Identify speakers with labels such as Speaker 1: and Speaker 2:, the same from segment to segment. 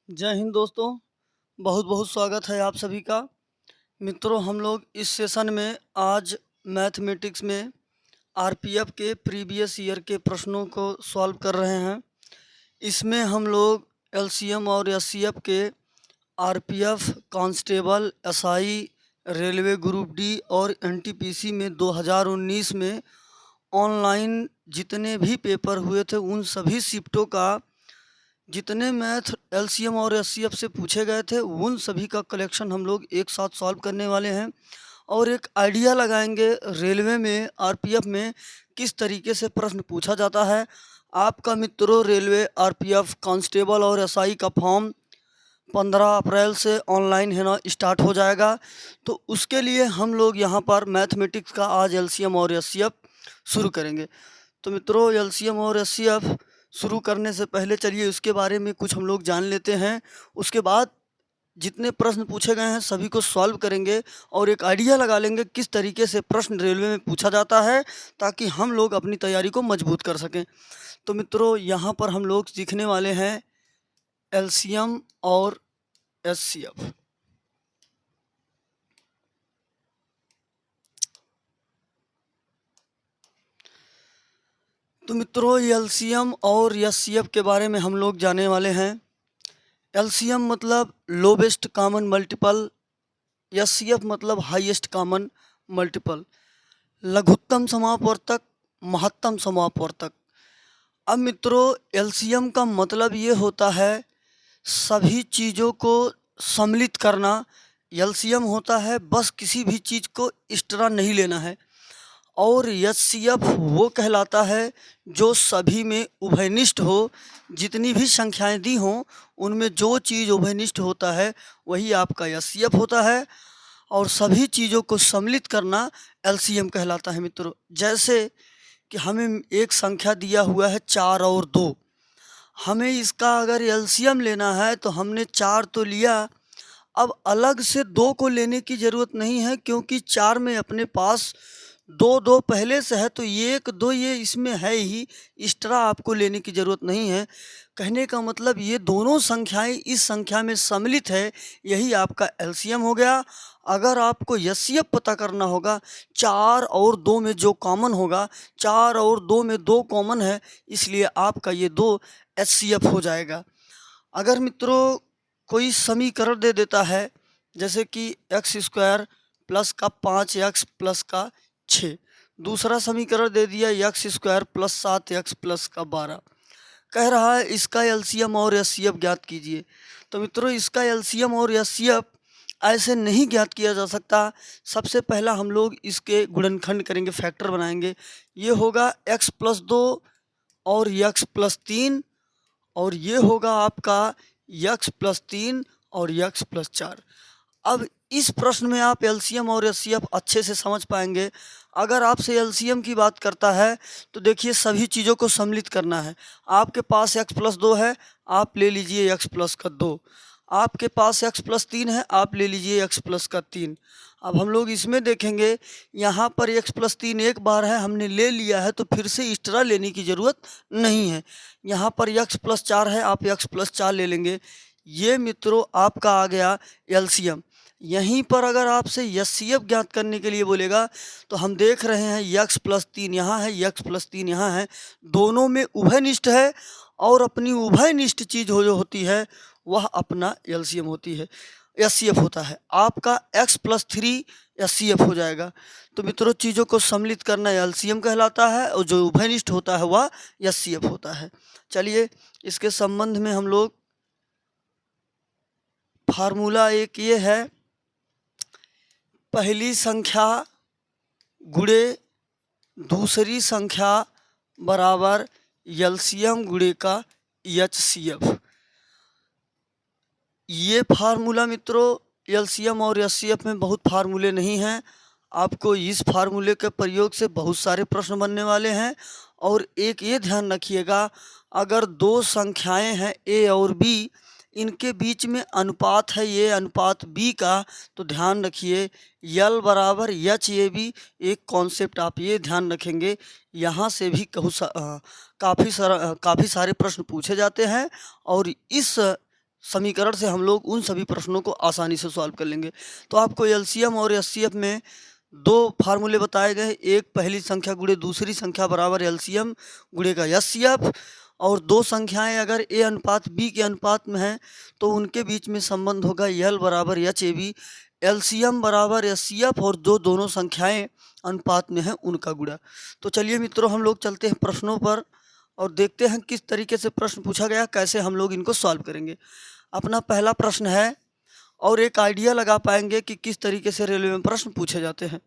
Speaker 1: जय हिंद दोस्तों, बहुत बहुत स्वागत है आप सभी का। मित्रों, हम लोग इस सेशन में आज मैथमेटिक्स में आरपीएफ के प्रीवियस ईयर के प्रश्नों को सॉल्व कर रहे हैं। इसमें हम लोग एलसीएम और एससीएफ के RPF, constable, SI, railway group D और एनटीपीसी में 2019 में ऑनलाइन जितने भी पेपर हुए थे उन सभी शिफ्टों का जितने मैथ एलसीएम और एचसीएफ से पूछे गए थे उन सभी का कलेक्शन हम लोग एक साथ सॉल्व करने वाले हैं और एक आइडिया लगाएंगे रेलवे में आरपीएफ में किस तरीके से प्रश्न पूछा जाता है। आपका मित्रों रेलवे आरपीएफ कांस्टेबल और एसआई का फॉर्म 15 अप्रैल से ऑनलाइन है ना स्टार्ट हो जाएगा। तो उसके लिए हम लोग यहाँ पर मैथमेटिक्स का आज एलसीएम और एचसीएफ शुरू करेंगे। तो मित्रों, एलसीएम और एचसीएफ शुरू करने से पहले चलिए उसके बारे में कुछ हम लोग जान लेते हैं। उसके बाद जितने प्रश्न पूछे गए हैं सभी को सॉल्व करेंगे और एक आइडिया लगा लेंगे किस तरीके से प्रश्न रेलवे में पूछा जाता है, ताकि हम लोग अपनी तैयारी को मजबूत कर सकें। तो मित्रों, यहाँ पर हम लोग सीखने वाले हैं एलसीएम और एचसीएफ। तो मित्रों, एलसीएम और एचसीएफ के बारे में हम लोग जानने वाले हैं। एलसीएम मतलब लोवेस्ट कॉमन मल्टीपल, एचसीएफ मतलब हाईएस्ट कॉमन मल्टीपल। लघुत्तम समापवर्तक, महत्तम समापवर्तक। अब मित्रों, एलसीएम का मतलब ये होता है सभी चीज़ों को सम्मिलित करना। एलसीएम होता है बस किसी भी चीज़ को एक्स्ट्रा नहीं लेना है। और एचसीएफ वो कहलाता है जो सभी में उभयनिष्ठ हो। जितनी भी संख्याएं दी हों उनमें जो चीज़ उभयनिष्ठ होता है वही आपका एचसीएफ होता है। और सभी चीज़ों को सम्मिलित करना एलसीएम कहलाता है। मित्रों, जैसे कि हमें एक संख्या दिया हुआ है 4 और 2, हमें इसका अगर एलसीएम लेना है तो हमने 4 तो लिया, अब अलग से 2 को लेने की ज़रूरत नहीं है, क्योंकि 4 में अपने पास 2 पहले से है, तो ये 1 2 ये इसमें है ही, एक्स्ट्रा आपको लेने की ज़रूरत नहीं है। कहने का मतलब ये दोनों संख्याएं इस संख्या में सम्मिलित है, यही आपका एलसीएम हो गया। अगर आपको एचसीएफ पता करना होगा, 4 और 2 में जो कॉमन होगा, 4 और 2 में 2 कॉमन है, इसलिए आपका ये 2 एचसीएफ हो जाएगा। अगर मित्रों कोई समीकरण दे देता है जैसे कि x² प्लस का 5x प्लस का 6, दूसरा समीकरण दे दिया x² प्लस 7x प्लस का 12, कह रहा है इसका एलसीएम और एचसीएफ ज्ञात कीजिए। तो मित्रों, इसका एलसीएम और एचसीएफ ऐसे नहीं ज्ञात किया जा सकता। सबसे पहला हम लोग इसके गुणनखंड करेंगे, फैक्टर बनाएंगे। ये होगा x प्लस 2 और x प्लस 3, और ये होगा आपका x प्लस 3 और x प्लस 4। अब इस प्रश्न में आप एलसीएम और एचसीएफ अच्छे से समझ पाएंगे। अगर आपसे एलसीएम की बात करता है तो देखिए सभी चीज़ों को सम्मिलित करना है। आपके पास x प्लस 2 है, आप ले लीजिए x प्लस का 2। आपके पास x प्लस 3 है, आप ले लीजिए x प्लस का 3। अब हम लोग इसमें देखेंगे, यहाँ पर x प्लस 3 एक बार है, हमने ले लिया है, तो फिर से एक्स्ट्रा लेने की ज़रूरत नहीं है। यहाँ पर x प्लस 4 है, आप x प्लस 4 ले लेंगे। ये मित्रों आपका आ गया एलसीएम। यहीं पर अगर आपसे एचसीएफ ज्ञात करने के लिए बोलेगा तो हम देख रहे हैं x प्लस 3 यहाँ है, x प्लस 3 यहाँ है, दोनों में उभयनिष्ठ है, और अपनी उभयनिष्ठ चीज़ जो होती है वह अपना एलसीएम होती है, एचसीएफ होता है। आपका x प्लस 3 एचसीएफ हो जाएगा। तो मित्रों, चीज़ों को सम्मिलित करना एलसीएम कहलाता है, और जो उभयनिष्ठ होता है वह एचसीएफ होता है। चलिए, इसके संबंध में हम लोग फार्मूला एक ये है, पहली संख्या गुणे दूसरी संख्या बराबर एलसीएम गुणे का एचसीएफ। ये फार्मूला मित्रों एलसीएम और एचसीएफ में बहुत फार्मूले नहीं हैं। आपको इस फार्मूले के प्रयोग से बहुत सारे प्रश्न बनने वाले हैं। और एक ये ध्यान रखिएगा, अगर 2 संख्याएं हैं a और b, इनके बीच में अनुपात है ये अनुपात b का, तो ध्यान रखिए L बराबर HAB। एक कॉन्सेप्ट आप ये ध्यान रखेंगे, यहाँ से भी काफ़ी सारे प्रश्न पूछे जाते हैं, और इस समीकरण से हम लोग उन सभी प्रश्नों को आसानी से सॉल्व कर लेंगे। तो आपको एलसीएम और एचसीएफ में दो फार्मूले बताए गए, एक पहली संख्या गुणे दूसरी संख्या बराबर एलसीएम गुणे का एचसीएफ, और दो संख्याएं अगर ए अनुपात बी के अनुपात में हैं तो उनके बीच में संबंध होगा एल बराबर एच ए बी, एलसीएम बराबर एचसीएफ और दोनों संख्याएं अनुपात में हैं उनका गुणा। तो चलिए मित्रों, हम लोग चलते हैं प्रश्नों पर और देखते हैं किस तरीके से प्रश्न पूछा गया, कैसे हम लोग इनको सॉल्व करेंगे। अपना पहला प्रश्न है और एक आइडिया लगा पाएंगे कि किस तरीके से रेलवे में प्रश्न पूछे जाते हैं।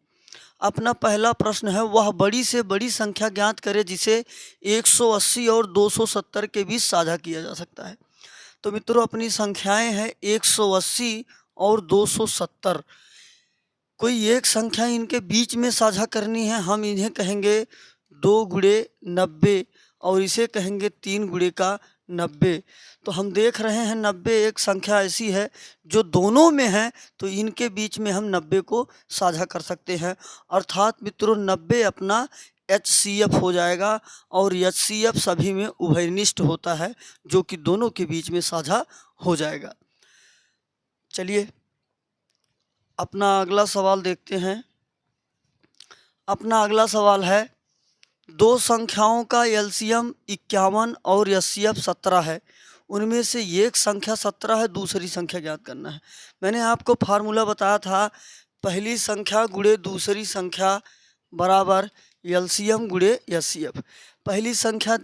Speaker 1: अपना पहला प्रश्न है, वह बड़ी से बड़ी संख्या ज्ञात करे जिसे 180 और 270 के बीच साझा किया जा सकता है। तो मित्रों, अपनी संख्याएं हैं 180 और 270। कोई एक संख्या इनके बीच में साझा करनी है, हम इन्हें कहेंगे 2 गुणे 90 और इसे कहेंगे 3 गुणे का 90। तो हम देख रहे हैं 90 एक संख्या ऐसी है जो दोनों में है, तो इनके बीच में हम 90 को साझा कर सकते हैं। अर्थात मित्रों 90 अपना HCF हो जाएगा और HCF सभी में उभयनिष्ठ होता है, जो कि दोनों के बीच में साझा हो जाएगा। चलिए अपना अगला सवाल देखते हैं। अपना अगला सवाल है, दो संख्याओं का एलसीएम 51 और एचसीएफ 17 है, उनमें से एक संख्या 17 है, दूसरी संख्या ज्ञात करना है। मैंने आपको फार्मूला बताया था, पहली संख्या गुणे दूसरी संख्या बराबर एलसीएम गुणे एचसीएफ। पहली संख्या,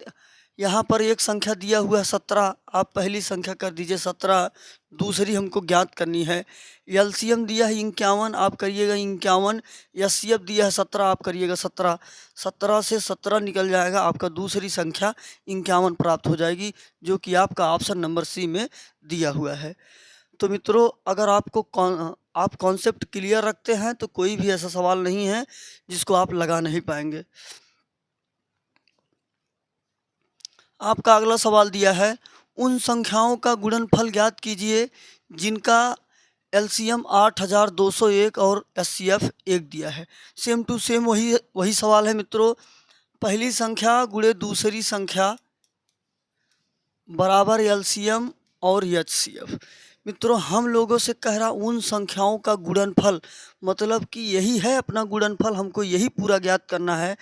Speaker 1: यहाँ पर एक संख्या दिया हुआ है 17, आप पहली संख्या कर दीजिए 17, दूसरी हमको ज्ञात करनी है। एलसीएम दिया है 51, आप करिएगा 51, एचसीएफ दिया है 17, आप करिएगा 17। 17 से 17 निकल जाएगा, आपका दूसरी संख्या 51 प्राप्त हो जाएगी, जो कि आपका ऑप्शन नंबर सी में दिया हुआ है। तो मित्रों, अगर आप कॉन्सेप्ट क्लियर रखते हैं तो कोई भी ऐसा सवाल नहीं है जिसको आप लगा नहीं पाएंगे। आपका अगला सवाल दिया है, उन संख्याओं का गुणनफल ज्ञात कीजिए जिनका एलसीएम 8201 और एचसीएफ 1 दिया है। सेम टू सेम वही सवाल है मित्रों। पहली संख्या गुणे दूसरी संख्या बराबर एलसीएम और एचसीएफ। मित्रों, हम लोगों से कह रहा उन संख्याओं का गुणनफल, मतलब कि यही है अपना गुणनफल, हमको यही पूरा ज्ञात करना है।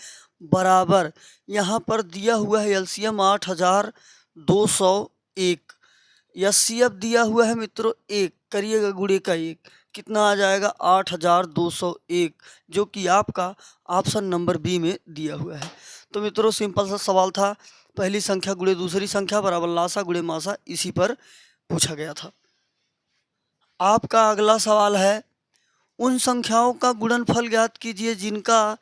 Speaker 1: बराबर यहाँ पर दिया हुआ है एलसीएम 8201, एचसीएफ दिया हुआ है मित्रों 1, करिएगा गुणे का 1, कितना आ जाएगा 8201, जो कि आपका ऑप्शन नंबर बी में दिया हुआ है। तो मित्रों, सिंपल सा सवाल था, पहली संख्या गुणे दूसरी संख्या बराबर लासा गुणे मासा, इसी पर पूछा गया था। आपका अगला सवाल है, उन संख्याओं का गुणनफल ज्ञात कीजिए जिनका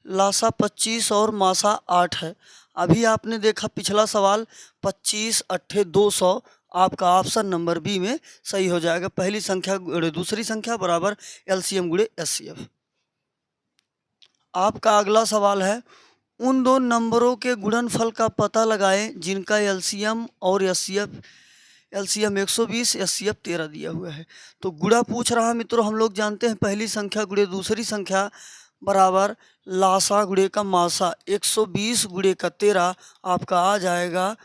Speaker 1: लासा 25 और मासा 8 है। अभी आपने देखा पिछला सवाल 25 8 200, आपका ऑप्शन नंबर बी में सही हो जाएगा। पहली संख्या गुणे दूसरी संख्या बराबर एलसीएम गुणे एचसीएफ। आपका अगला सवाल है, उन दो नंबरों के गुणनफल का पता लगाएं जिनका एलसीएम और एचसीएफ, एलसीएम 120, एचसीएफ 13 दिया हुआ है। तो गुणा पूछ रहा है मित्रों, हम लोग जानते हैं पहली संख्या गुणे दूसरी संख्या बराबर लासा गुणे का मासा, 120 गुणे का 13, आपका आ जाएगा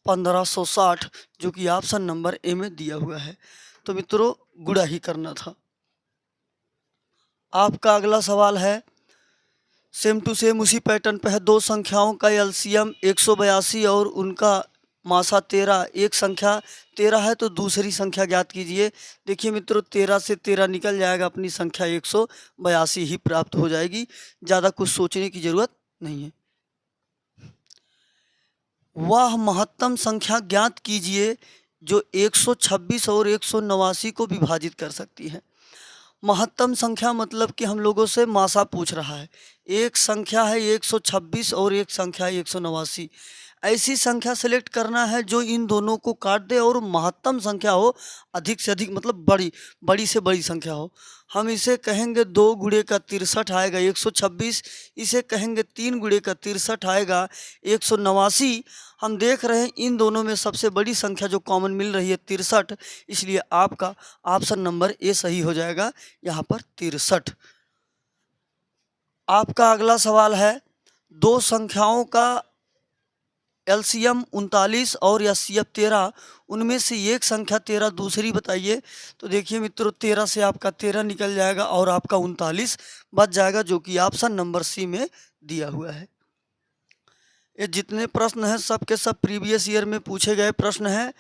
Speaker 1: 1560, जो कि ऑप्शन नंबर ए में दिया हुआ है। तो मित्रों, गुणा ही करना था। आपका अगला सवाल है, सेम टू सेम उसी पैटर्न पे है, दो संख्याओं का एलसीएम 182 और उनका मासा 13, एक संख्या 13 है तो दूसरी संख्या ज्ञात कीजिए। देखिए मित्रों, 13 से 13 निकल जाएगा, अपनी संख्या 182 ही प्राप्त हो जाएगी, ज़्यादा कुछ सोचने की जरूरत नहीं है। वह महत्तम संख्या ज्ञात कीजिए जो 126 और 189 को विभाजित कर सकती है। महत्तम संख्या मतलब कि हम लोगों से मासा पूछ रहा है। एक संख्या है 126 और एक संख्या है 189, ऐसी संख्या सेलेक्ट करना है जो इन दोनों को काट दे और महत्तम संख्या हो, अधिक से अधिक, मतलब बड़ी से बड़ी संख्या हो। हम इसे कहेंगे 2 गुणे का 63 आएगा 126, इसे कहेंगे 3 गुणे का 63 आएगा 189। हम देख रहे हैं इन दोनों में सबसे बड़ी संख्या जो कॉमन मिल रही है 63, इसलिए आपका ऑप्शन नंबर ए सही हो जाएगा, यहाँ पर 63। आपका अगला सवाल है, दो संख्याओं का एलसीएम 39 और एचसीएफ 13, उनमें से एक संख्या 13 दूसरी बताइए। तो देखिए मित्रों 13 से आपका 13 निकल जाएगा और आपका 39 बच जाएगा, जो कि ऑप्शन नंबर सी में दिया हुआ है। ये जितने प्रश्न हैं सब के सब प्रीवियस ईयर में पूछे गए प्रश्न हैं।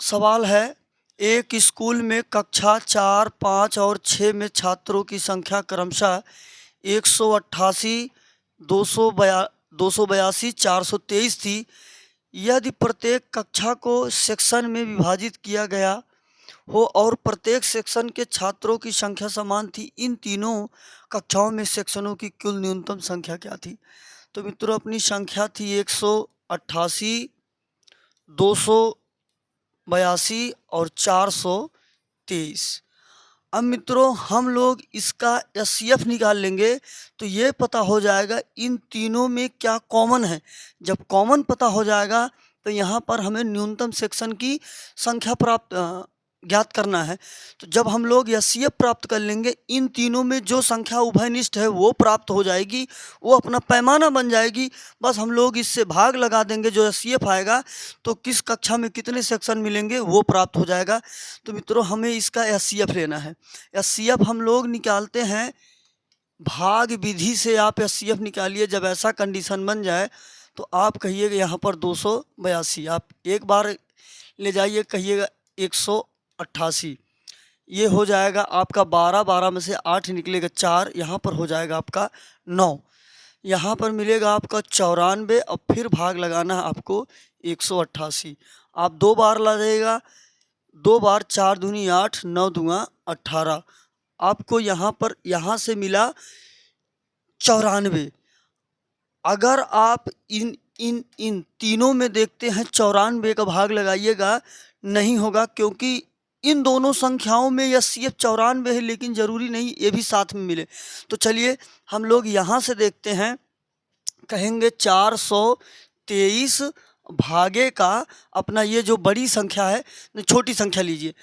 Speaker 1: सवाल है, एक स्कूल में कक्षा 4, 5 और 6 में छात्रों की संख्या क्रमशः 188, 282, 423 थी। यदि प्रत्येक कक्षा को सेक्शन में विभाजित किया गया हो और प्रत्येक सेक्शन के छात्रों की संख्या समान थी, इन तीनों कक्षाओं में सेक्शनों की कुल न्यूनतम संख्या क्या थी? तो मित्रों अपनी संख्या थी 188, 282 और 423। अब मित्रों हम लोग इसका एचसीएफ निकाल लेंगे तो ये पता हो जाएगा इन तीनों में क्या कॉमन है। जब कॉमन पता हो जाएगा तो यहाँ पर हमें न्यूनतम सेक्शन की संख्या ज्ञात करना है। तो जब हम लोग एचसीएफ प्राप्त कर लेंगे, इन तीनों में जो संख्या उभयनिष्ठ है वो प्राप्त हो जाएगी, वो अपना पैमाना बन जाएगी। बस हम लोग इससे भाग लगा देंगे, जो एचसीएफ आएगा तो किस कक्षा में कितने सेक्शन मिलेंगे वो प्राप्त हो जाएगा। तो मित्रों हमें इसका एचसीएफ लेना है। एचसीएफ हम लोग निकालते हैं भाग विधि से। आप एचसीएफ निकालिए। जब ऐसा कंडीशन बन जाए तो आप कहिएगा यहाँ पर 282, आप एक बार ले जाइए, कहिएगा 188, ये हो जाएगा आपका 12, 12 में से 8 निकलेगा 4, यहाँ पर हो जाएगा आपका 9, यहाँ पर मिलेगा आपका 94 और फिर भाग लगाना है आपको 188। आप 2 बार लगाइएगा, 2 बार 4 दूनी 8, 9 दूँगा 18, आपको यहाँ पर यहाँ से मिला 94। अगर आप इन तीनों में देखते हैं 94 का भाग लगाइएगा, नहीं होगा, क्योंकि इन दोनों संख्याओं में एचसीएफ 94 है, लेकिन ज़रूरी नहीं ये भी साथ में मिले। तो चलिए हम लोग यहाँ से देखते हैं, कहेंगे 423 भागे का अपना ये जो बड़ी संख्या है, छोटी संख्या लीजिए।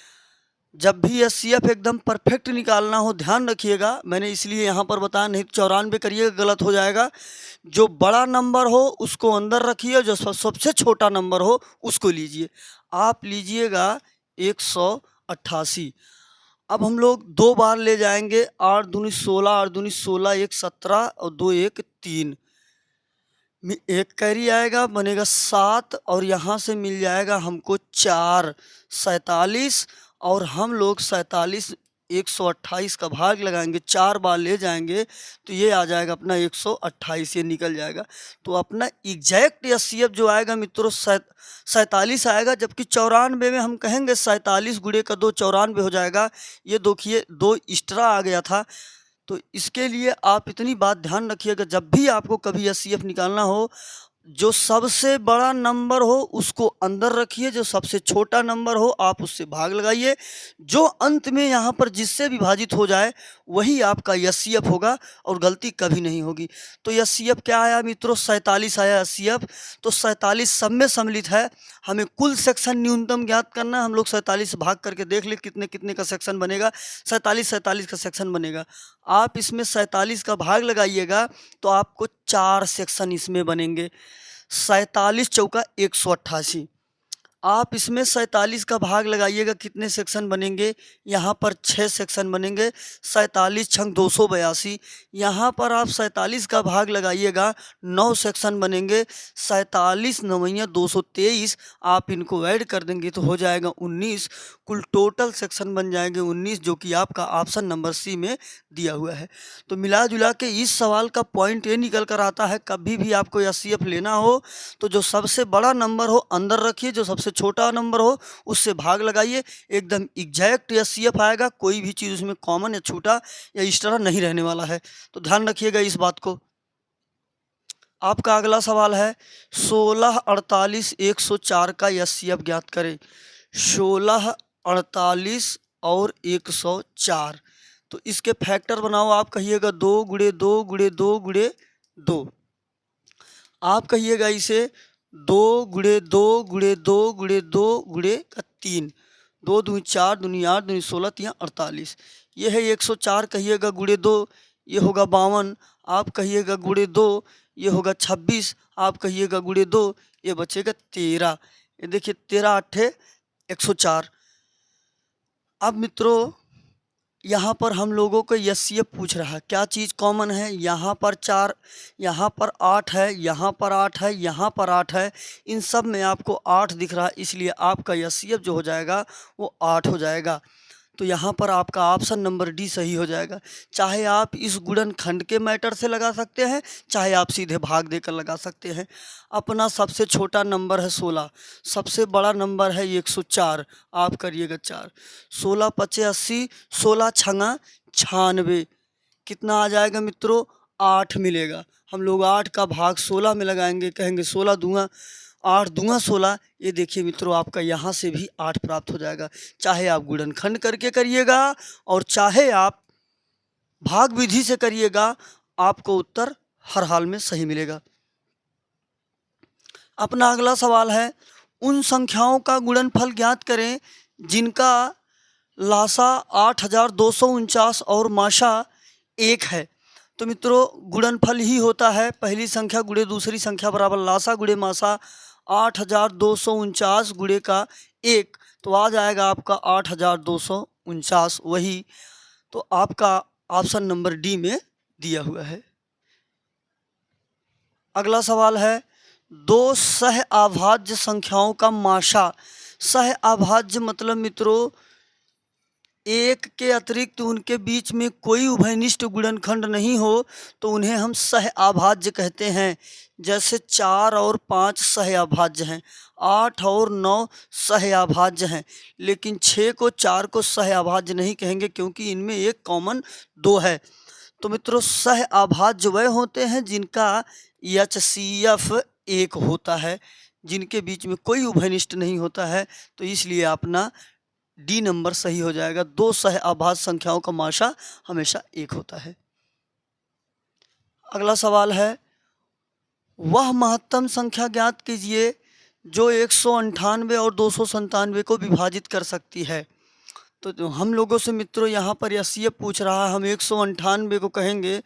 Speaker 1: जब भी एचसीएफ एकदम परफेक्ट निकालना हो ध्यान रखिएगा, मैंने इसलिए यहाँ पर बताया, नहीं तो 94 करिएगा गलत हो जाएगा। जो बड़ा नंबर हो उसको अंदर रखिए, जो सबसे छोटा नंबर हो उसको लीजिए। आप लीजिएगा 188। अब हम लोग 2 बार ले जाएंगे, 8 दूनी 16, 8 दूनी 16, 1 17 और 2 1 3, एक कैरी आएगा, बनेगा 7 और यहाँ से मिल जाएगा हमको 4, 47। और हम लोग 47 128 का भाग लगाएंगे, 4 बार ले जाएंगे तो ये आ जाएगा अपना 128, ये निकल जाएगा। तो अपना एग्जैक्ट एचसीएफ जो आएगा मित्रों 47 आएगा, जबकि 94 में हम कहेंगे 47 गुणे का 2 94 हो जाएगा। ये देखिए 2 एक्स्ट्रा आ गया था। तो इसके लिए आप इतनी बात ध्यान रखिएगा, जब भी आपको कभी एचसीएफ निकालना हो, जो सबसे बड़ा नंबर हो उसको अंदर रखिए, जो सबसे छोटा नंबर हो आप उससे भाग लगाइए, जो अंत में यहाँ पर जिससे विभाजित हो जाए वही आपका एचसीएफ होगा और गलती कभी नहीं होगी। तो एचसीएफ क्या आया मित्रों? 47 आया एचसीएफ। तो 47 सब में सम्मिलित है, हमें कुल सेक्शन न्यूनतम ज्ञात करना है। हम लोग 47 भाग करके देख ले कितने कितने का सेक्शन बनेगा। 47 का सेक्शन बनेगा। आप इसमें 47 का भाग लगाइएगा तो आपको 4 सेक्शन इसमें बनेंगे। 47 चौका 188। आप इसमें 47 का भाग लगाइएगा, कितने सेक्शन बनेंगे? यहाँ पर 6 सेक्शन बनेंगे। 47 छंग 282। यहाँ पर आप 47 का भाग लगाइएगा, 9 सेक्शन बनेंगे। 47 9 223, आप इनको ऐड कर देंगे तो हो जाएगा 19। कुल टोटल सेक्शन बन जाएंगे 19, जो कि आपका ऑप्शन नंबर सी में दिया हुआ है। तो मिला जुला के इस सवाल का पॉइंट ये निकल कर आता है, कभी भी आपको एचसीएफ लेना हो तो जो सबसे बड़ा नंबर हो अंदर रखिए, जो सबसे छोटा नंबर हो उससे भाग लगाइए, एकदम एग्जैक्ट एचसीएफ आएगा। कोई भी चीज़ उसमें कॉमन या छोटा या इस तरह नहीं रहने वाला है। तो ध्यान रखिएगा इस बात को। आपका अगला सवाल है 16 48 104 का एचसीएफ ज्ञात करें। 16 48 और 104, तो इसके फैक्टर बनाओ। आप कहिएगा 2 गुणे 2 गुणे 2 गुणे 2। आप कहिएगा इसे 2 गुणे 2 गुणे 2 गुणे 2 गुणे 3। 2 दूनी 4 दूनी 8 दूनी 16 3 48। ये है 104, कहिएगा गुणे 2, ये होगा 52। आप कहिएगा गुणे 2, ये होगा 26। आप कहिएगा गुणे 2, ये बचेगा 13। ये देखिए 13 अट्ठे 104। अब मित्रों यहाँ पर हम लोगों को एचसीएफ पूछ रहा है, क्या चीज़ कॉमन है। यहाँ पर 4, यहाँ पर 8 है, यहाँ पर 8 है, यहाँ पर 8 है, इन सब में आपको 8 दिख रहा है, इसलिए आपका एचसीएफ जो हो जाएगा वो 8 हो जाएगा। तो यहाँ पर आपका ऑप्शन नंबर डी सही हो जाएगा। चाहे आप इस गुणनखंड के मैटर से लगा सकते हैं, चाहे आप सीधे भाग देकर लगा सकते हैं। अपना सबसे छोटा नंबर है 16, सबसे बड़ा नंबर है 104, आप करिएगा 4। 16 पचे 80, 16 छंगा 96, कितना आ जाएगा मित्रों, 8 मिलेगा। हम लोग 8 का भाग 16 में लगाएंगे, कहेंगे 16 दूंगा 8 दूंगा 16। ये देखिए मित्रों, आपका यहाँ से भी 8 प्राप्त हो जाएगा। चाहे आप गुणनखंड करके करिएगा और चाहे आप भाग विधि से करिएगा, आपको उत्तर हर हाल में सही मिलेगा। अपना अगला सवाल है, उन संख्याओं का गुणनफल ज्ञात करें जिनका लासा 8249 और माशा 1 है। तो मित्रों गुणनफल ही होता है पहली संख्या गुणे दूसरी संख्या बराबर लासा गुणे मासा 8249 गुणे का 1, तो आ जाएगा आपका 8249 वही। तो आपका ऑप्शन नंबर डी में दिया हुआ है। अगला सवाल है, दो सह अभाज्य संख्याओं का माशा। सह अभाज्य मतलब मित्रों एक के अतिरिक्त उनके बीच में कोई उभयनिष्ठ गुणनखंड नहीं हो तो उन्हें हम सह अभाज्य कहते हैं। जैसे 4 और 5 सह अभाज्य हैं, 8 और 9 सह अभाज्य हैं, लेकिन 6 को 4 को सह अभाज्य नहीं कहेंगे क्योंकि इनमें एक कॉमन 2 है। तो मित्रों सह अभाज्य वह होते हैं जिनका एचसीएफ 1 होता है, जिनके बीच में कोई उभयनिष्ठ नहीं होता है, तो इसलिए अपना डी नंबर सही हो जाएगा। दो सह अभाज्य संख्याओं का माशा हमेशा 1 होता है। अगला सवाल है, वह महत्तम संख्या ज्ञात कीजिए जो 198 और 297 को विभाजित कर सकती है। तो हम लोगों से मित्रों यहाँ पर एचसीएफ पूछ रहा है, हम 198 को कहेंगे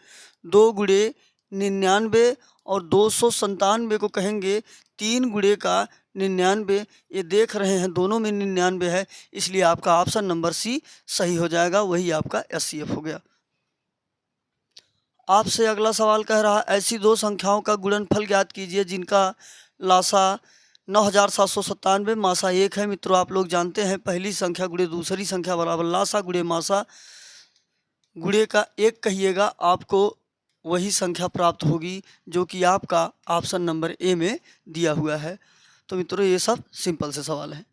Speaker 1: 2 गुणे 99 और 297 को कहेंगे 3 गुणे का 99। ये देख रहे हैं दोनों में 99 है, इसलिए आपका ऑप्शन नंबर सी सही हो जाएगा, वही आपका एचसीएफ हो गया। आपसे अगला सवाल कह रहा है, ऐसी दो संख्याओं का गुणनफल ज्ञात कीजिए जिनका लासा 9797 मासा 1 है। मित्रों आप लोग जानते हैं पहली संख्या गुणे दूसरी संख्या बराबर लासा गुणे मासा गुणे का 1 कहिएगा, आपको वही संख्या प्राप्त होगी जो कि आपका ऑप्शन नंबर ए में दिया हुआ है। तो मित्रों ये सब सिंपल से सवाल है।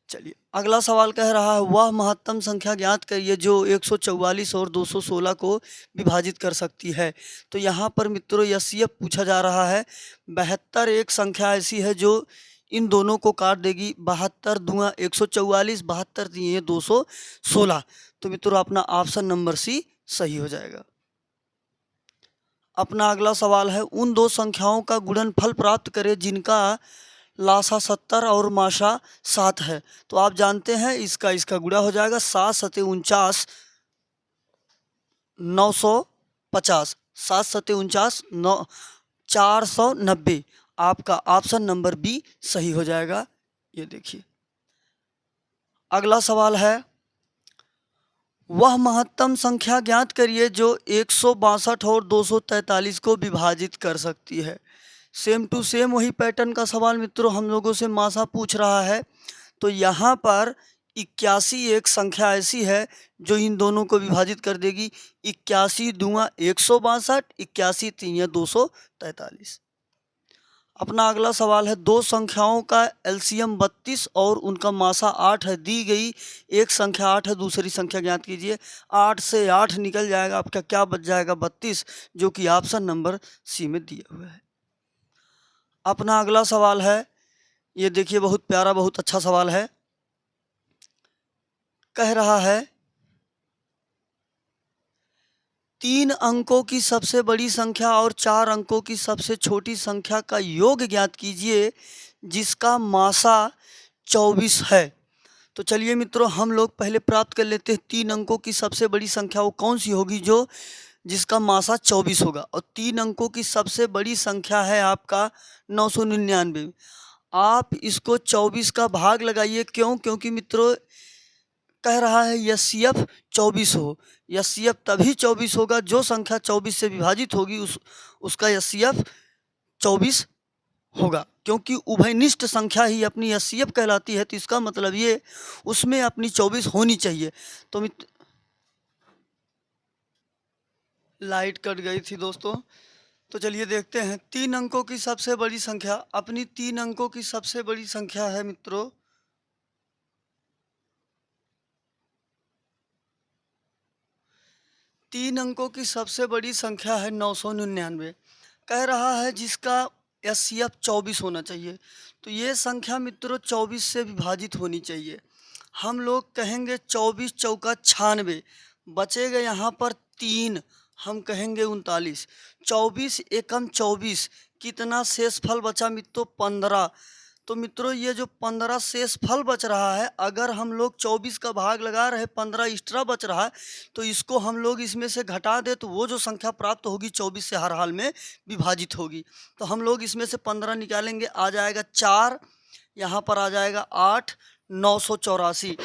Speaker 1: चलिए अगला सवाल कह रहा है, वह महत्तम संख्या ज्ञात करिए जो 144 और 216 को विभाजित कर सकती है। तो यहाँ पर मित्रों एचसीएफ पूछा जा रहा है। 72 एक संख्या ऐसी है जो इन दोनों को काट देगी। 72 दूंगा 144, 72 दिए 216। तो मित्रों अपना ऑप्शन नंबर सी सही हो जाएगा। अपना अगला सवाल है, उन दो संख्याओं का गुणनफल प्राप्त करें जिनका लासा 70 और माशा 7 है। तो आप जानते हैं इसका गुणा हो जाएगा 7 सते 49 950, 7 सते 49 490। आपका ऑप्शन नंबर बी सही हो जाएगा। ये देखिए अगला सवाल है, वह महत्तम संख्या ज्ञात करिए जो 162 और 243 को विभाजित कर सकती है। सेम टू सेम वही पैटर्न का सवाल मित्रों हम लोगों से मासा पूछ रहा है। तो यहाँ पर 81 एक संख्या ऐसी है जो इन दोनों को विभाजित कर देगी। 81 दूंगा 162, 81 तीन 243। अपना अगला सवाल है, दो संख्याओं का एलसीएम 32 और उनका मासा 8 है। दी गई एक संख्या 8 है, दूसरी संख्या ज्ञात कीजिए। 8 से 8 निकल जाएगा, आपका क्या बच जाएगा 32, जो कि ऑप्शन नंबर सी में दिया हुआ है। अपना अगला सवाल है, ये देखिए बहुत प्यारा बहुत अच्छा सवाल है। कह रहा है 3 अंकों की सबसे बड़ी संख्या और 4 अंकों की सबसे छोटी संख्या का योग ज्ञात कीजिए जिसका मासा 24 है। तो चलिए मित्रों हम लोग पहले प्राप्त कर लेते हैं 3 अंकों की सबसे बड़ी संख्या वो कौन सी होगी जो जिसका मासा 24 होगा, और 3 अंकों की सबसे बड़ी संख्या है आपका 999। आप इसको 24 का भाग लगाइए। क्यों? क्योंकि मित्रों कह रहा है एचसीएफ 24 हो। एचसीएफ तभी 24 होगा जो संख्या 24 से विभाजित होगी, उसका एचसीएफ 24 होगा, क्योंकि उभयनिष्ठ संख्या ही अपनी एचसीएफ कहलाती है। तो इसका मतलब ये उसमें अपनी 24 होनी चाहिए। तो लाइट कट गई थी दोस्तों, तो चलिए देखते हैं। 3 अंकों की सबसे बड़ी संख्या, अपनी 3 अंकों की सबसे बड़ी संख्या है मित्रों 3 अंकों की सबसे बड़ी संख्या है 999। कह रहा है जिसका एचसीएफ 24 होना चाहिए। तो ये संख्या मित्रों 24 से विभाजित होनी चाहिए। हम लोग कहेंगे 24 चौका 96, बचेगा यहाँ पर 3, हम कहेंगे 39। 24 एकम 24, कितना शेषफल बचा मित्रों? 15। तो मित्रों ये जो 15 शेषफल बच रहा है, अगर हम लोग 24 का भाग लगा रहे, 15 एक्स्ट्रा बच रहा है, तो इसको हम लोग इसमें से घटा दे तो वो जो संख्या प्राप्त होगी 24 से हर हाल में विभाजित होगी। तो हम लोग इसमें से 15 निकालेंगे, आ जाएगा 4, यहाँ पर आ जाएगा 8, 984।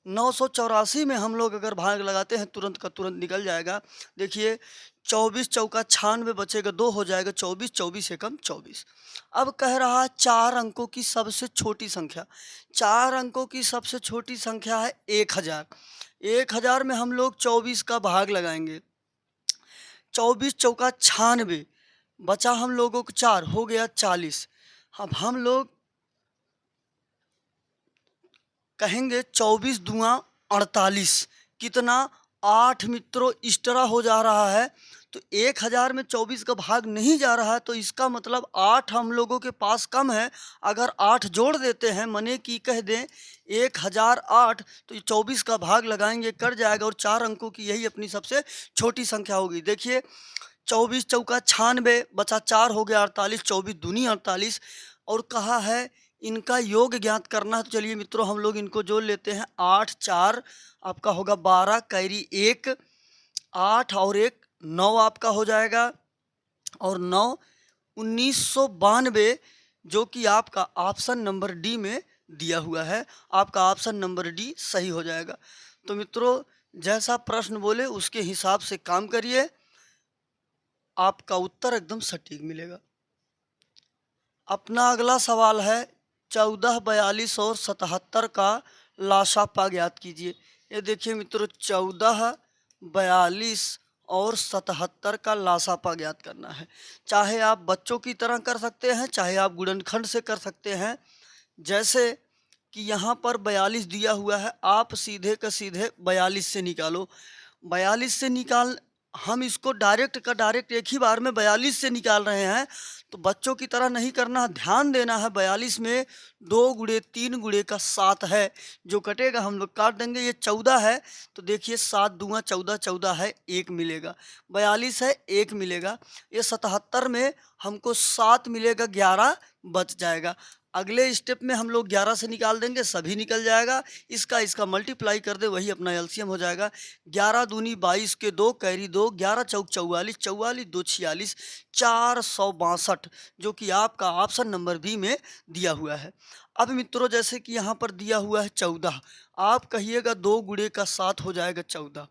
Speaker 1: 984 में हम लोग अगर भाग लगाते हैं तुरंत का तुरंत निकल जाएगा। देखिए 24 चौका 96, बचेगा 2, हो जाएगा 24, 24 एकम 24। अब कह रहा है 4 अंकों की सबसे छोटी संख्या। 4 अंकों की सबसे छोटी संख्या है 1000। 1000 में हम लोग 24 का भाग लगाएंगे। 24 चौका 96, बचा हम लोगों को 4, हो गया 40। अब हम लोग कहेंगे 24 दूना 48, कितना? 8 मित्रों एक्स्ट्रा हो जा रहा है। तो 1000 में 24 का भाग नहीं जा रहा है, तो इसका मतलब 8 हम लोगों के पास कम है। अगर 8 जोड़ देते हैं, मने कि कह दें 1008, तो 24 का भाग लगाएंगे, कर जाएगा, और 4 अंकों की यही अपनी सबसे छोटी संख्या होगी। देखिए 24 चौका 96, बचा 4, हो गया 48, 24 दूनी 48। और कहा है इनका योग ज्ञात करना है। तो चलिए मित्रों हम लोग इनको जोड़ लेते हैं। 8 4 आपका होगा 12, कैरी 1, 8 और 1 9 आपका हो जाएगा, और 9 1992, जो कि आपका ऑप्शन नंबर डी में दिया हुआ है। आपका ऑप्शन नंबर डी सही हो जाएगा। तो मित्रों जैसा प्रश्न बोले उसके हिसाब से काम करिए, आपका उत्तर एकदम सटीक मिलेगा। अपना अगला सवाल है 14, 42 और 77 का लासापा ज्ञात कीजिए। ये देखिए मित्रों 14, 42 और 77 का लासापा ज्ञात करना है। चाहे आप बच्चों की तरह कर सकते हैं, चाहे आप गुणनखंड से कर सकते हैं। जैसे कि यहाँ पर 42 दिया हुआ है, आप सीधे का सीधे 42 से निकालो। 42 से निकाल, हम इसको डायरेक्ट का डायरेक्ट एक ही बार में 42 से निकाल रहे हैं। तो बच्चों की तरह नहीं करना है, ध्यान देना है। 42 में 2 गुणे 3 गुणे का 7 है, जो कटेगा हम लोग काट देंगे। ये 14 है, तो देखिए 7 दूना 14, 14 है, 1 मिलेगा। 42 है, 1 मिलेगा। ये 77 में हमको 7 मिलेगा, 11 बच जाएगा। अगले स्टेप में हम लोग 11 से निकाल देंगे, सभी निकल जाएगा। इसका मल्टीप्लाई कर दे, वही अपना एलसीएम हो जाएगा। 11 दूनी 22 के 2, कैरी 2, 11 चौक 44, 44 2 46, 462, जो कि आपका ऑप्शन नंबर बी में दिया हुआ है। अब मित्रों जैसे कि यहाँ पर दिया हुआ है 14, आप कहिएगा 2 गुणे का 7 हो जाएगा 14।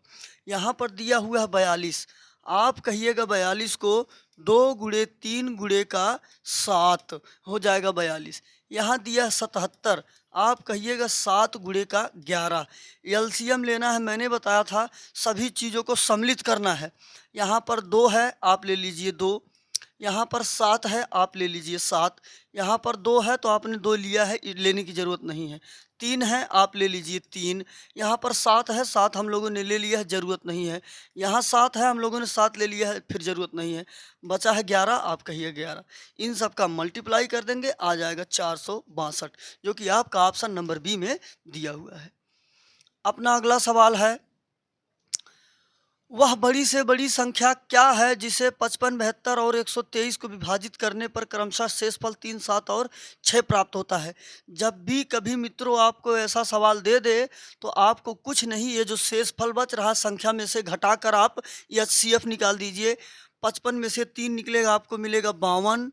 Speaker 1: यहाँ पर दिया हुआ है 42, आप कहिएगा 42 को 2 गुणे 3 गुणे का 7 हो जाएगा 42। यहाँ दिया है 77, आप कहिएगा 7 गुणे का 11। एलसीएम लेना है, मैंने बताया था सभी चीज़ों को सम्मिलित करना है। यहाँ पर 2 है, आप ले लीजिए 2। यहाँ पर 7 है, आप ले लीजिए 7। यहाँ पर 2 है तो आपने 2 लिया है, लेने की ज़रूरत नहीं है। 3 है, आप ले लीजिए 3। यहाँ पर 7 है, 7 हम लोगों ने ले लिया है, ज़रूरत नहीं है। यहाँ 7 है, हम लोगों ने 7 ले लिया है, फिर ज़रूरत नहीं है। बचा है 11, आप कहिए 11। इन सब का मल्टीप्लाई कर देंगे, आ जाएगा 462, जो कि आपका ऑप्शन नंबर बी में दिया हुआ है। अपना अगला सवाल है वह बड़ी से बड़ी संख्या क्या है जिसे 55, 72 और 123 को विभाजित करने पर क्रमशः शेषफल 3, 7 और 6 प्राप्त होता है। जब भी कभी मित्रों आपको ऐसा सवाल दे दे तो आपको कुछ नहीं, ये जो शेषफल बच रहा संख्या में से घटाकर आप एचसीएफ निकाल दीजिए। 55 में से 3 निकलेगा, आपको मिलेगा 52।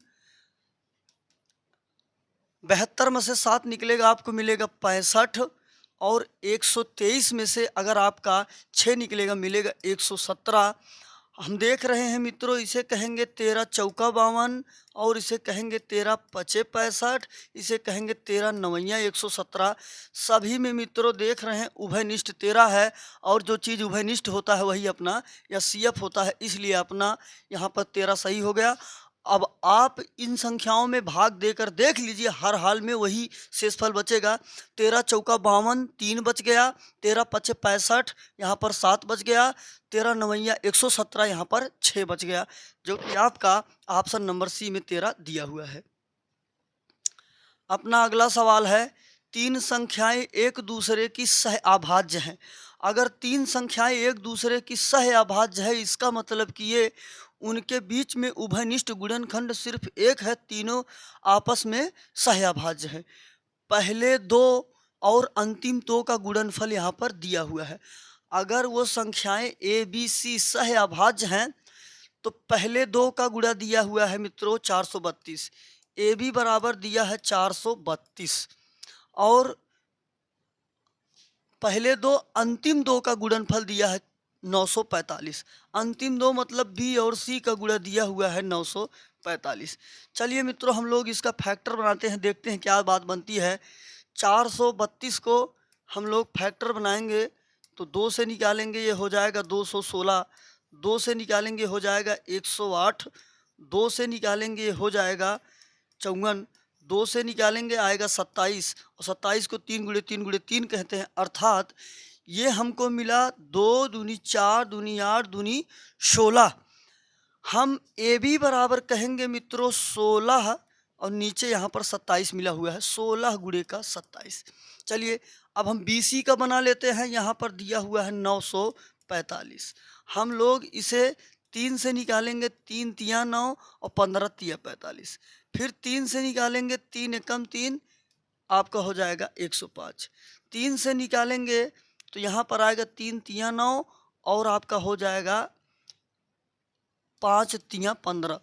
Speaker 1: 72 में से 7 निकलेगा, आपको मिलेगा 65। और 123 में से अगर आपका 6 निकलेगा, मिलेगा 117। हम देख रहे हैं मित्रों, इसे कहेंगे 13 चौका 52 और इसे कहेंगे 13 पचे 65, इसे कहेंगे 13 नवैया 117। सभी में मित्रों देख रहे हैं उभयनिष्ठ 13 है, और जो चीज़ उभयनिष्ठ होता है वही अपना या सीएफ होता है, इसलिए अपना यहाँ पर 13 सही हो गया। अब आप इन संख्याओं में भाग देकर देख लीजिए, हर हाल में वही शेषफल बचेगा। 13 चौका 52, 3 बच गया। 13 पचे 65, यहाँ पर 7 बच गया। 13 नवैया 117, यहाँ पर 6 बच गया, जो कि आपका ऑप्शन नंबर सी में 13 दिया हुआ है। अपना अगला सवाल है, 3 संख्याएं एक दूसरे की सह अभाज्य हैं। अगर 3 संख्याएं एक दूसरे की सह अभाज्य है, इसका मतलब कि ये उनके बीच में उभयनिष्ठ गुणनखंड सिर्फ एक है, तीनों आपस में सह अभाज्य है। पहले 2 और अंतिम 2 का गुणनफल यहाँ पर दिया हुआ है। अगर वो संख्याएं ए बी सी सह अभाज्य हैं तो पहले 2 का गुणा दिया हुआ है मित्रों 432, ए बी बराबर दिया है 432, और पहले 2 अंतिम 2 का गुणनफल दिया है 945। अंतिम 2 मतलब बी और सी का गुणा दिया हुआ है 945। चलिए मित्रों, हम लोग इसका फैक्टर बनाते हैं, देखते हैं क्या बात बनती है। 432 को हम लोग फैक्टर बनाएंगे तो 2 से निकालेंगे, ये हो जाएगा 216। 2 से निकालेंगे हो जाएगा 108। 2 से निकालेंगे ये हो जाएगा 54। 2 से निकालेंगे आएगा 27, और 27 को 3 गुणे 3 गुणे 3 कहते हैं। अर्थात ये हमको मिला 2 दूनी 4 दूनी 8 दूनी 16। हम ए बी बराबर कहेंगे मित्रों 16, और नीचे यहाँ पर 27 मिला हुआ है, 16 गुणे का 27। चलिए अब हम बी सी का बना लेते हैं। यहाँ पर दिया हुआ है 945। हम लोग इसे 3 से निकालेंगे, 3 तिया 9 और 15 तिया 45। फिर 3 से निकालेंगे, 3 एकम 3, आपका हो जाएगा 105। 3 से निकालेंगे तो यहाँ पर आएगा 3 तिया 9 और आपका हो जाएगा 5 तिया 15,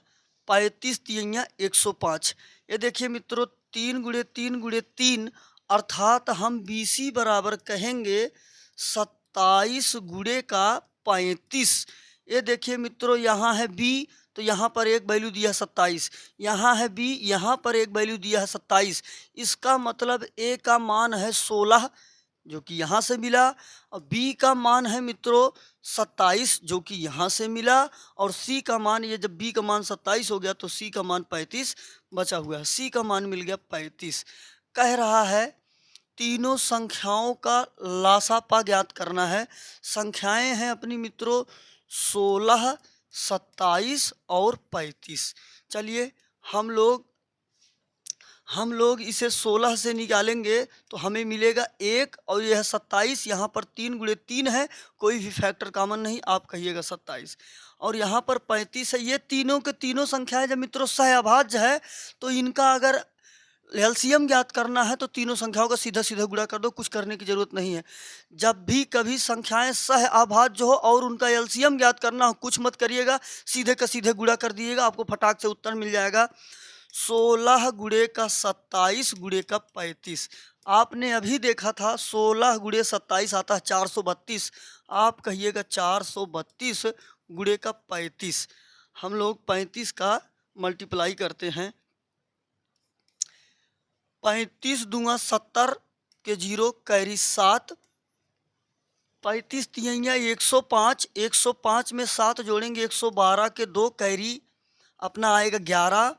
Speaker 1: 35 तिया 105। ये देखिए मित्रों 3 गुणे 3 गुणे 3, अर्थात हम बी सी बराबर कहेंगे 27 गुणे का 35। ये देखिए मित्रों, यहाँ है बी तो यहाँ पर एक वैल्यू दिया है 27, यहाँ है बी, यहाँ पर एक वैल्यू दिया है 27। इसका मतलब ए का मान है 16 जो कि यहाँ से मिला, और बी का मान है मित्रों 27 जो कि यहाँ से मिला, और सी का मान, ये जब बी का मान 27 हो गया तो सी का मान 35 बचा हुआ है। सी का मान मिल गया 35। कह रहा है तीनों संख्याओं का लासापा ज्ञात करना है। संख्याएं हैं अपनी मित्रों 16, 27 और 35। चलिए हम लोग इसे 16 से निकालेंगे तो हमें मिलेगा 1, और यह 27, यहाँ पर 3 गुणे 3 है, कोई भी फैक्टर कॉमन नहीं, आप कहिएगा 27। और यहाँ पर 35 है। ये तीनों के तीनों संख्याएं जब मित्रों सहअभाज्य है तो इनका अगर एलसीएम ज्ञात करना है तो तीनों संख्याओं का सीधा सीधा गुणा कर दो, कुछ करने की जरूरत नहीं है। जब भी कभी संख्याएं सहअभाज्य हो और उनका एलसीएम ज्ञात करना हो, कुछ मत करिएगा, सीधे का सीधे गुणा कर दिएगा, आपको फटाक से उत्तर मिल जाएगा। 16 गुणे का 27 गुणे का 35। आपने अभी देखा था 16 गुणे 27 आता है 432, आप कहिएगा 432 गुणे का 35। हम लोग 35 का मल्टीप्लाई करते हैं। 35 दूंगा 70 के 0 कैरी 7, 35 तिहैया 105, 105 में 7 जोड़ेंगे 112 के 2 कैरी अपना आएगा 11,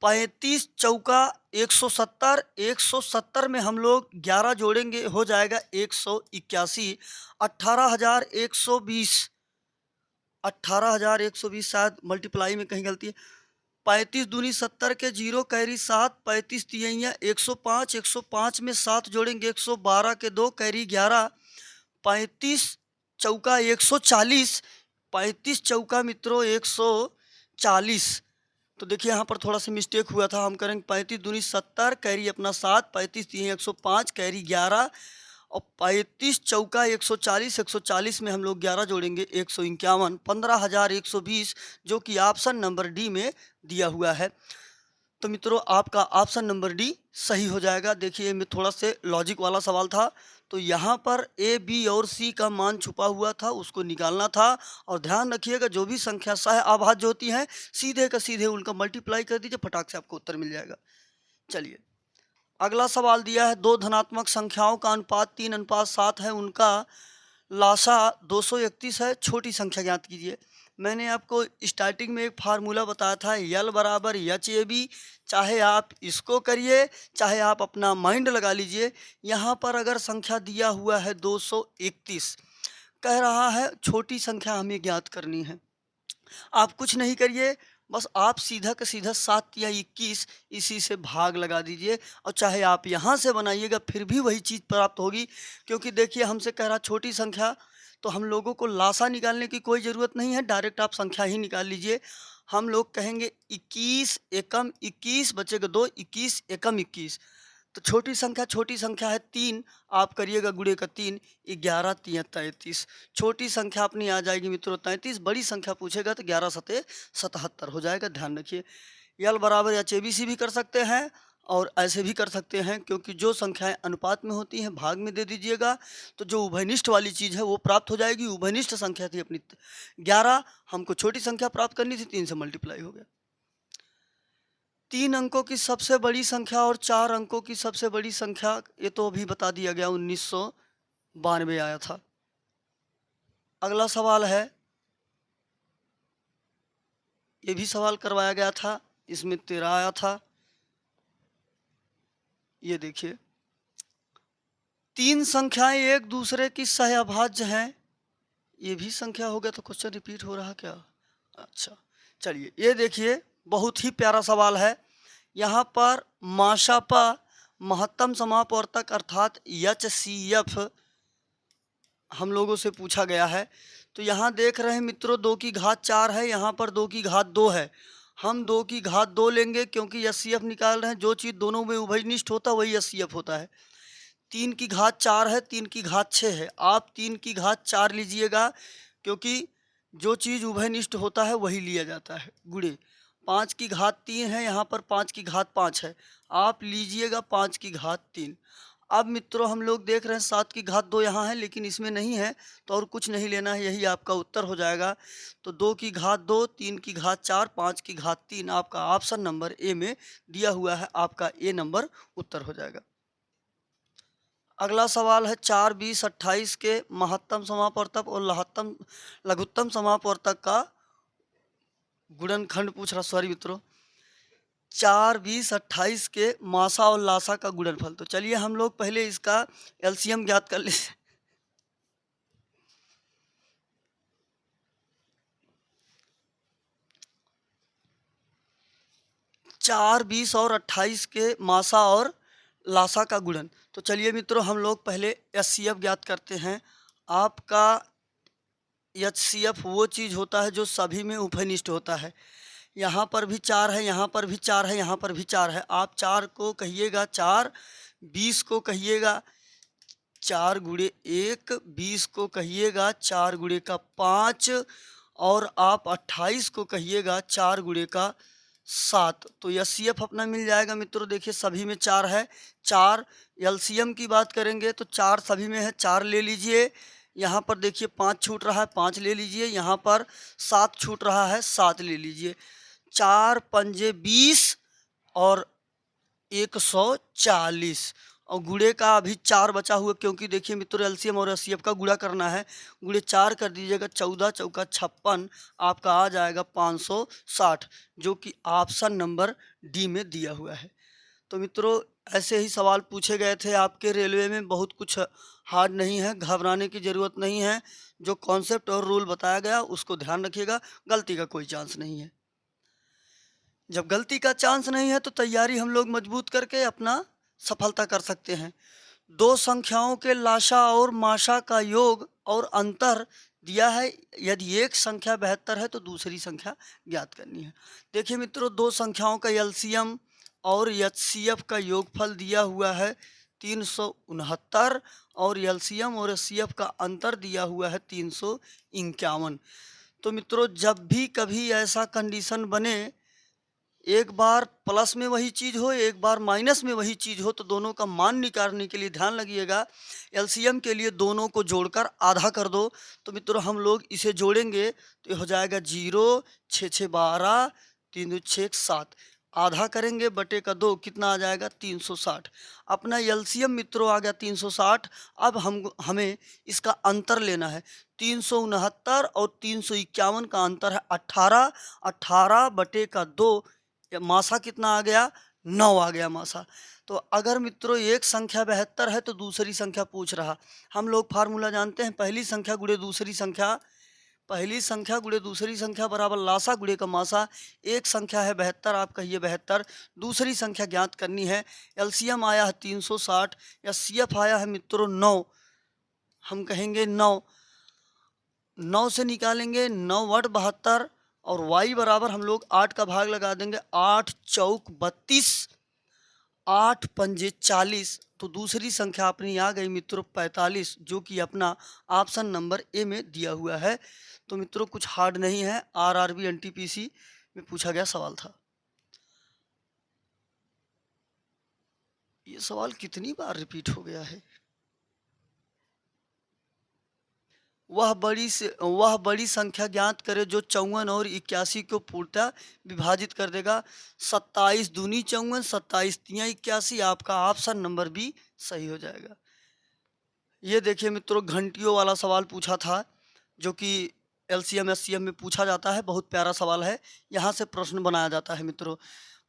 Speaker 1: 35 चौका 170, 170 में हम लोग 11 जोड़ेंगे हो जाएगा 181, 18,120, 18,120 शायद मल्टीप्लाई में कहीं गलती है। 35 दूनी 70 के 0 कैरी 7, 35 तिहैया 105, 105 में 7 जोड़ेंगे 112 के 2 कैरी 11, 35 चौका 140, 35 चौका मित्रों 140। तो देखिए यहाँ पर थोड़ा सा मिस्टेक हुआ था, हम करेंगे 35 दूनी 70, कैरी अपना 7, 35 तीन 105, कैरी 11 और 35 चौका 140, 140 में हम लोग 11 जोड़ेंगे 151, 15,120 जो कि ऑप्शन नंबर डी में दिया हुआ है। तो मित्रों आपका ऑप्शन नंबर डी सही हो जाएगा। देखिए में थोड़ा से लॉजिक वाला सवाल था, तो यहाँ पर ए बी और सी का मान छुपा हुआ था, उसको निकालना था। और ध्यान रखिएगा जो भी संख्या सह अभाज्य होती हैं सीधे का सीधे उनका मल्टीप्लाई कर दीजिए, फटाक से आपको उत्तर मिल जाएगा। चलिए अगला सवाल दिया है, दो धनात्मक संख्याओं का अनुपात 3:7 है, उनका लासा 231 है, छोटी संख्या ज्ञात कीजिए। मैंने आपको स्टार्टिंग में एक फार्मूला बताया था, यल बराबर एच ए बी। चाहे आप इसको करिए चाहे आप अपना माइंड लगा लीजिए। यहाँ पर अगर संख्या दिया हुआ है 231, कह रहा है छोटी संख्या हमें ज्ञात करनी है। आप कुछ नहीं करिए, बस आप सीधा का सीधा 7 या 21 इसी से भाग लगा दीजिए, और चाहे आप यहाँ से बनाइएगा फिर भी वही चीज़ प्राप्त होगी। क्योंकि देखिए हमसे कह रहा छोटी संख्या, तो हम लोगों को लासा निकालने की कोई ज़रूरत नहीं है, डायरेक्ट आप संख्या ही निकाल लीजिए। हम लोग कहेंगे 21 एकम 21 बचेगा 2, 21 एकम 21। तो छोटी संख्या है 3, आप करिएगा गुणे का 3, 11 3 33। छोटी संख्या अपनी आ जाएगी मित्रों 33, बड़ी संख्या पूछेगा तो 11 सते 77 हो जाएगा। ध्यान रखिए यल बराबर या चेबीसी भी कर सकते हैं और ऐसे भी कर सकते हैं, क्योंकि जो संख्याएं अनुपात में होती हैं भाग में दे दीजिएगा तो जो उभयनिष्ठ वाली चीज़ है वो प्राप्त हो जाएगी। उभयनिष्ठ संख्या थी अपनी 11, हमको छोटी संख्या प्राप्त करनी थी, 3 से मल्टीप्लाई हो गया। 3 अंकों की सबसे बड़ी संख्या और 4 अंकों की सबसे बड़ी संख्या, ये तो अभी बता दिया गया, 1992 आया था। अगला सवाल है, ये भी सवाल करवाया गया था, इसमें 13 आया था। ये देखिए 3 संख्याएं एक दूसरे की सहअभाज्य हैं। ये भी संख्या हो गया, तो क्वेश्चन रिपीट हो रहा क्या? अच्छा चलिए ये देखिए बहुत ही प्यारा सवाल है। यहाँ पर माशापा महत्तम समापवर्तक अर्थात HCF हम लोगों से पूछा गया है। तो यहाँ देख रहे हैं मित्रों 2 की घात 4 है, यहाँ पर 2 की घात 2 है। हम 2 की घात 2 लेंगे क्योंकि HCF निकाल रहे हैं, जो चीज़ दोनों में उभयनिष्ठ होता है वही HCF होता है। 3 की घात 4 है, 3 की घात 6 है, आप 3 की घात 4 लीजिएगा क्योंकि जो चीज़ उभयनिष्ठ होता है वही लिया जाता है। गुणे 5 की घात 3 है, यहाँ पर 5 की घात 5 है, आप लीजिएगा 5 की घात 3। अब मित्रों हम लोग देख रहे हैं 7 की घात 2 यहाँ है लेकिन इसमें नहीं है, तो और कुछ नहीं लेना है, यही आपका उत्तर हो जाएगा। तो 2 की घात 2, 3 की घात 4, 5 की घात 3 आपका ऑप्शन नंबर ए में दिया हुआ है, आपका ए नंबर उत्तर हो जाएगा। अगला सवाल है 4, 20, 28 के महत्तम समापवर्तक और लघुत्तम समापवर्तक का गुणनखंड पूछ रहा। सॉरी मित्रों, 4, 20, 28 के मासा और लासा का गुणनफल। तो चलिए हम लोग पहले इसका एलसीएम ज्ञात कर लेते। 4, 20 और 28 के मासा और लासा का गुणन। तो चलिए मित्रों हम लोग पहले HCF ज्ञात करते हैं। आपका HCF वो चीज़ होता है जो सभी में उभयनिष्ठ होता है। यहाँ पर भी 4 है, यहाँ पर भी 4 है, यहाँ पर भी 4 है। आप 4 को कहिएगा 4, 20 को कहिएगा 4 गुणे 1, 20 को कहिएगा 4 गुणे का 5 और आप 28 को कहिएगा 4 गुणे का 7। तो HCF अपना मिल जाएगा मित्रों। देखिए सभी में 4 है। 4 LCM की बात करेंगे तो 4 सभी में है, 4 ले लीजिए। यहाँ पर देखिए 5 छूट रहा है, 5 ले लीजिए। यहाँ पर 7 छूट रहा है, 7 ले लीजिए। 4 पंजे 20 और 140 और गुणे का अभी 4 बचा हुआ, क्योंकि देखिए मित्रों LCM और HCF का गुणा करना है। गुणे 4 कर दीजिएगा, 14 चौका 56 आपका आ जाएगा 560, जो कि ऑप्शन नंबर डी में दिया हुआ है। तो मित्रों ऐसे ही सवाल पूछे गए थे आपके रेलवे में, बहुत कुछ हार्ड नहीं है, घबराने की ज़रूरत नहीं है। जो कॉन्सेप्ट और रूल बताया गया उसको ध्यान रखिएगा, गलती का कोई चांस नहीं है। जब गलती का चांस नहीं है तो तैयारी हम लोग मजबूत करके अपना सफलता कर सकते हैं। 2 संख्याओं के लाशा और माशा का योग और अंतर दिया है। यदि एक संख्या 72 है तो दूसरी संख्या ज्ञात करनी है। देखिए मित्रों, दो संख्याओं का एलसीएम और एचसीएफ का योगफल दिया हुआ है 369 और एलसीएम और एचसीएफ का अंतर दिया हुआ है 351। तो मित्रों, जब भी कभी ऐसा कंडीशन बने, एक बार प्लस में वही चीज़ हो, एक बार माइनस में वही चीज़ हो, तो दोनों का मान निकालने के लिए ध्यान लगिएगा। एलसीएम के लिए दोनों को जोड़कर आधा कर दो। तो मित्रों, हम लोग इसे जोड़ेंगे तो ये हो जाएगा 0, 6 6 12, 3 2 6 7। आधा करेंगे बटे का 2, कितना आ जाएगा 360। अपना एलसीएम मित्रों आ गया 360। अब हमें इसका अंतर लेना है। 369 और 351 का अंतर है 18। 18 बटे का 2, मासा कितना आ गया 9 आ गया मासा। तो अगर मित्रों एक संख्या 72 है तो दूसरी संख्या पूछ रहा। हम लोग फार्मूला जानते हैं, पहली संख्या गुणे दूसरी संख्या, पहली संख्या गुणे दूसरी संख्या बराबर लासा गुणे का मासा। एक संख्या है 72, आप कहिए 72, दूसरी संख्या ज्ञात करनी है। एलसीएम आया है 360, एचसीएफ आया है मित्रों 9। हम कहेंगे 9, 9 से निकालेंगे 9 × 72 और y बराबर हम लोग 8 का भाग लगा देंगे। 8 चौक 32, 8 पंजे 40। तो दूसरी संख्या अपनी आ गई मित्रों 45, जो कि अपना ऑप्शन नंबर ए में दिया हुआ है। तो मित्रों कुछ हार्ड नहीं है, आरआरबी एनटीपीसी में पूछा गया सवाल था। ये सवाल कितनी बार रिपीट हो गया है। वह बड़ी संख्या ज्ञात करे जो 54 और 81 को पूर्णतः विभाजित कर देगा। 27 दूनी 54, 27 तियां 81। आपका ऑप्शन नंबर बी सही हो जाएगा। ये देखिए मित्रों, घंटियों वाला सवाल पूछा था, जो कि एलसीएम एचसीएम में पूछा जाता है। बहुत प्यारा सवाल है, यहाँ से प्रश्न बनाया जाता है मित्रों।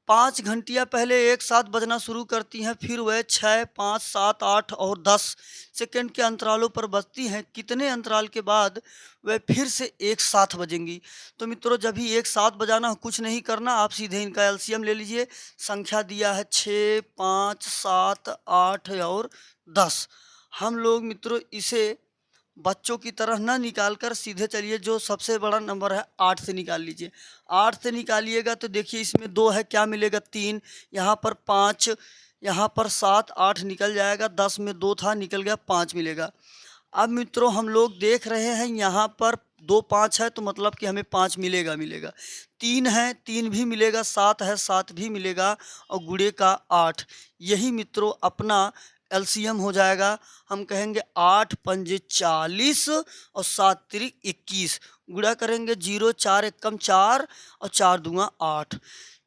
Speaker 1: 5 घंटियाँ पहले एक साथ बजना शुरू करती हैं, फिर वह 6, 5, 7, 8 और 10 सेकंड के अंतरालों पर बजती हैं। कितने अंतराल के बाद वह फिर से एक साथ बजेंगी। तो मित्रों, जब भी एक साथ बजाना हो, कुछ नहीं करना, आप सीधे इनका एलसीएम ले लीजिए। संख्या दिया है 6, 5, 7, 8 और 10। हम लोग मित्रों इसे बच्चों की तरह ना निकाल कर सीधे चलिए, जो सबसे बड़ा नंबर है 8 से निकाल लीजिए। 8 से निकालिएगा तो देखिए इसमें 2 है, क्या मिलेगा 3, यहाँ पर 5, यहाँ पर 7, 8 निकल जाएगा। 10 में 2 था, निकल गया 5 मिलेगा। अब मित्रों हम लोग देख रहे हैं यहाँ पर 2 5 है, तो मतलब कि हमें 5 मिलेगा। 3 है, 3 भी मिलेगा। 7 है, 7 भी मिलेगा। और गुणे का 8, यही मित्रों अपना एलसीएम हो जाएगा। हम कहेंगे 8 पंजे 40 और 7 तिरिक 21। गुणा करेंगे 0 4 एकम 4 और 4 दूंगा 8।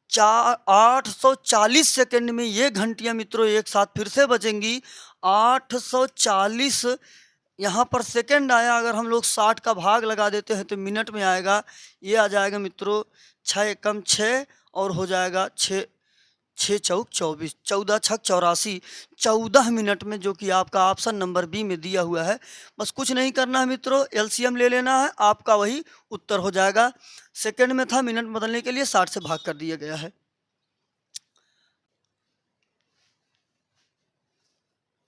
Speaker 1: 840 सेकंड में ये घंटियाँ मित्रों एक साथ फिर से बजेंगी। 840 यहाँ पर सेकंड आया, अगर हम लोग 60 का भाग लगा देते हैं तो मिनट में आएगा। ये आ जाएगा मित्रों 6 एकम 6 और हो जाएगा 6 6 चौक 24, 14 छक 84, 14 मिनट में, जो कि आपका ऑप्शन नंबर बी में दिया हुआ है। बस कुछ नहीं करना है मित्रों, एलसीएम ले लेना है, आपका वही उत्तर हो जाएगा। सेकंड में था, मिनट बदलने के लिए 60 से भाग कर दिया गया है।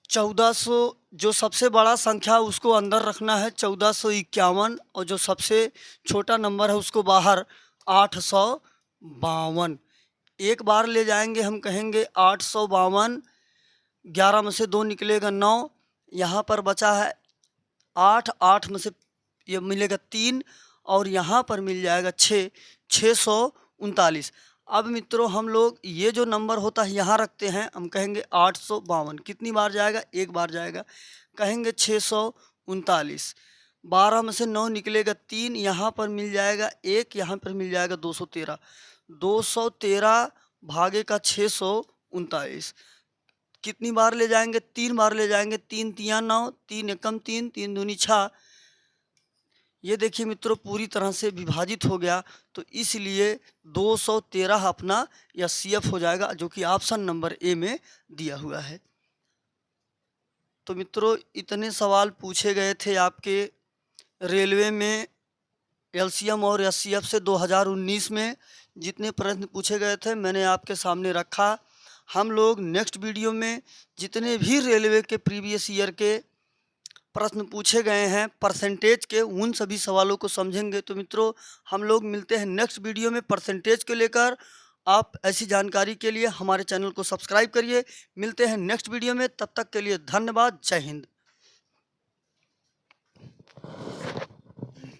Speaker 1: 1400 जो सबसे बड़ा संख्या उसको अंदर रखना है 1451, और जो सबसे छोटा नंबर है उसको बाहर 852। एक बार ले जाएंगे, हम कहेंगे 852। 11 में से 2 निकलेगा 9, यहाँ पर बचा है 8, 8 में से ये मिलेगा 3 और यहाँ पर मिल जाएगा 6, 639। अब मित्रों हम लोग ये जो नंबर होता है यहाँ रखते हैं, हम कहेंगे 852। कितनी बार जाएगा? एक बार जाएगा। कहेंगे 639। 12 में से 9 निकलेगा 3, यहाँ पर मिल जाएगा 1, यहाँ पर मिल जाएगा 213। 213 भागे का 639। कितनी बार ले जाएंगे? 3 बार ले जाएंगे। 3 तिया 9, 3 एकम 3, 3 दूनी 6। ये देखिए मित्रों पूरी तरह से विभाजित हो गया, तो इसलिए 213 अपना या सीएफ हो जाएगा, जो कि ऑप्शन नंबर ए में दिया हुआ है। तो मित्रों इतने सवाल पूछे गए थे आपके रेलवे में एलसीएम और एचसीएफ से 2019 में। जितने प्रश्न पूछे गए थे मैंने आपके सामने रखा। हम लोग नेक्स्ट वीडियो में जितने भी रेलवे के प्रीवियस ईयर के प्रश्न पूछे गए हैं परसेंटेज के, उन सभी सवालों को समझेंगे। तो मित्रों, हम लोग मिलते हैं नेक्स्ट वीडियो में परसेंटेज को लेकर। आप ऐसी जानकारी के लिए हमारे चैनल को सब्सक्राइब करिए। मिलते हैं नेक्स्ट वीडियो में, तब तक के लिए धन्यवाद। जय हिंद।